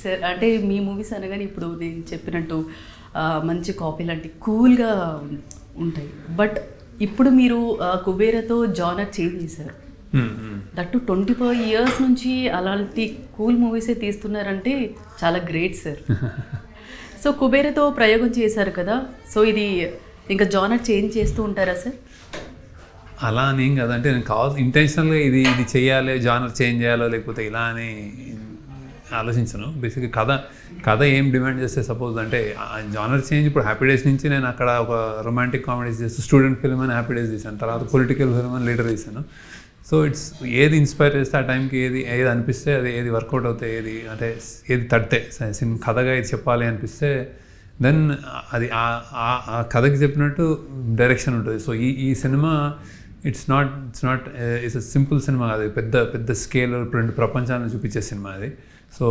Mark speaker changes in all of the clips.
Speaker 1: Sir అంటే మీ movies అనగానే ఇప్పుడు నేను చెప్పినట్టు మంచి కాపీ లాంటి కూల్గా ఉంటాయి. బట్ ఇప్పుడు మీరు కుబేరతో జానర్ చేంజ్ చేశారు. దట్టు 25 years నుంచి అలాంటి కూల్ మూవీసే తీస్తున్నారంటే చాలా గ్రేట్ సార్. సో కుబేరతో ప్రయోగం చేశారు కదా, సో ఇది ఇంకా జానర్ చేంజ్ చేస్తూ ఉంటారా సార్?
Speaker 2: అలా అని ఏం కదంటే నేను ఇంటెన్షనల్గా ఇది చేయాలి, జానర్ చేంజ్ చేయాలో లేకపోతే ఇలా అని ఆలోచించను. బేసిక్గా కథ ఏం డిమాండ్ చేస్తే సపోజ్ అంటే జానర్ చేంజ్. ఇప్పుడు హ్యాపీ డేస్ నుంచి నేను అక్కడ ఒక రొమాంటిక్ కామెడీస్ చేస్తూ స్టూడెంట్ ఫిల్మ్ అని హ్యాపీ డేస్ తీసాను, తర్వాత పొలిటికల్ ఫిల్మ్ అని లీడర్ తీసాను. సో ఇట్స్ ఏది ఇన్స్పైర్ చేస్తే ఆ టైంకి ఏది అనిపిస్తే అది ఏది వర్కౌట్ అవుతాయి, ఏది తడితే కథగా ఇది చెప్పాలి అనిపిస్తే దెన్ అది ఆ కథకి చెప్పినట్టు డైరెక్షన్ ఉంటుంది. సో ఈ cinema it's not it's simple cinema కాదు, పెద్ద స్కేల్ రెండు ప్రపంచాన్ని చూపించే సినిమా అది. సో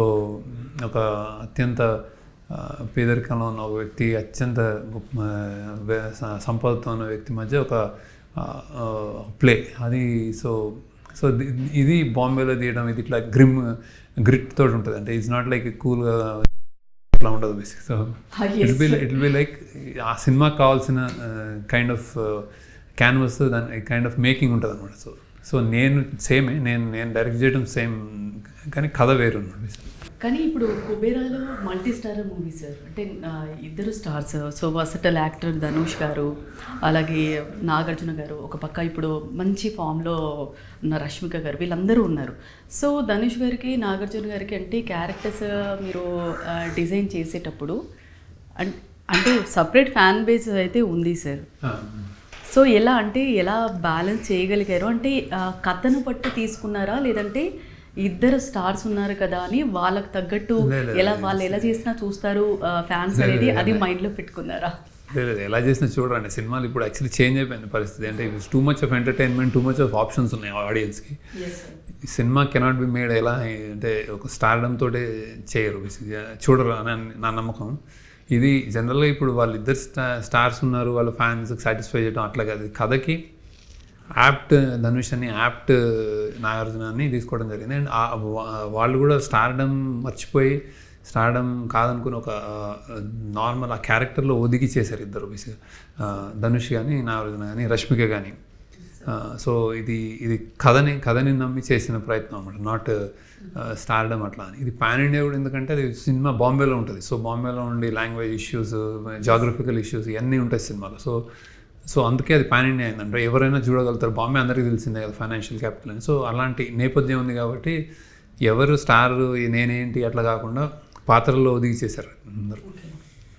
Speaker 2: ఒక అత్యంత పేదరికంలో ఉన్న ఒక వ్యక్తి, అత్యంత సంపదతో ఉన్న వ్యక్తి మధ్య ఒక ప్లే అది. సో ఇది బాంబేలో తీయడం, ఇది ఇట్లా గ్రిట్ తోటి ఉంటుంది. అంటే ఇట్స్ నాట్ లైక్ కూల్గా ఇట్లా ఉండదు basic. So it be like ఆ సినిమాకి కావాల్సిన కైండ్ ఆఫ్ క్యాన్వస్, దాని కైండ్ ఆఫ్ మేకింగ్ ఉంటుంది అనమాట. సో నేను నేను డైరెక్ట్ చేయడం సేమ్, కానీ కథ వేరు ఉన్నది.
Speaker 1: కానీ ఇప్పుడు కుబేరాలో మల్టీ స్టారర్ మూవీ సార్, అంటే ఇద్దరు స్టార్స్. సో వర్సటల్ యాక్టర్ ధనుష్ గారు, అలాగే నాగార్జున గారు ఒక పక్క, ఇప్పుడు మంచి ఫామ్లో ఉన్న రష్మిక గారు, వీళ్ళందరూ ఉన్నారు. సో ధనుష్ గారికి నాగార్జున గారికి అంటే క్యారెక్టర్స్ మీరు డిజైన్ చేసేటప్పుడు అంటే సపరేట్ ఫ్యాన్ బేస్ అయితే ఉంది సార్. సో ఎలా బ్యాలెన్స్ చేయగలిగారు? అంటే కథను పట్టు తీసుకున్నారా, లేదంటే ఇద్దరు స్టార్స్ ఉన్నారు కదా అని వాళ్ళకి తగ్గట్టు వాళ్ళు ఎలా చేసినా చూస్తారు ఫ్యాన్స్ అనేది అది మైండ్లో పెట్టుకున్నారా?
Speaker 2: లేదు, ఎలా చేసినా చూడరండి సినిమాలు. ఇప్పుడు యాక్చువల్లీ చేంజ్ అయిపోయిన పరిస్థితి. అంటే too much of entertainment, too much of options ఉన్నాయి ఆడియన్స్కి. సినిమా కెనాట్ బి మేడ్ ఎలా అంటే ఒక స్టార్డమ్ తోటే చేయరు, చూడరు అని నా నమ్మకం. ఇది జనరల్గా ఇప్పుడు వాళ్ళిద్దరు స్టార్స్ ఉన్నారు, వాళ్ళ ఫ్యాన్స్కి సాటిస్ఫై చేయడం అట్లా కాదు. కథకి యాప్ట్ ధనుష్ అని, యాప్ట్ నాగార్జున అని తీసుకోవడం జరిగింది. అండ్ వాళ్ళు కూడా స్టార్డమ్ మర్చిపోయి, స్టార్డమ్ కాదనుకుని ఒక నార్మల్ ఆ క్యారెక్టర్లో ఒదిగి చేశారు ఇద్దరు బేసిక్గా, ధనుష్ కానీ నాగార్జున కానీ రష్మిక కానీ. సో ఇది కథని నమ్మి చేసిన ప్రయత్నం అన్నమాట, నాట్ స్టార్డమ్ అట్లా అని. ఇది పాన్ ఇండియా కూడా, ఎందుకంటే అది సినిమా బాంబేలో ఉంటుంది. సో బాంబేలో ఉండి లాంగ్వేజ్ ఇష్యూస్, జాగ్రఫికల్ ఇష్యూస్ ఇవన్నీ ఉంటాయి సినిమాలో. సో అందుకే అది పాన్ ఇండియా అయిందంటే ఎవరైనా చూడగలుగుతారు. బాంబే అందరికీ తెలిసిందే కదా, ఫైనాన్షియల్ క్యాపిటల్ అని. సో అలాంటి నేపథ్యం ఉంది కాబట్టి ఎవరు స్టార్ నేనేంటి అట్లా కాకుండా పాత్రల్లో ఒదిగి చేశారు అందరూ.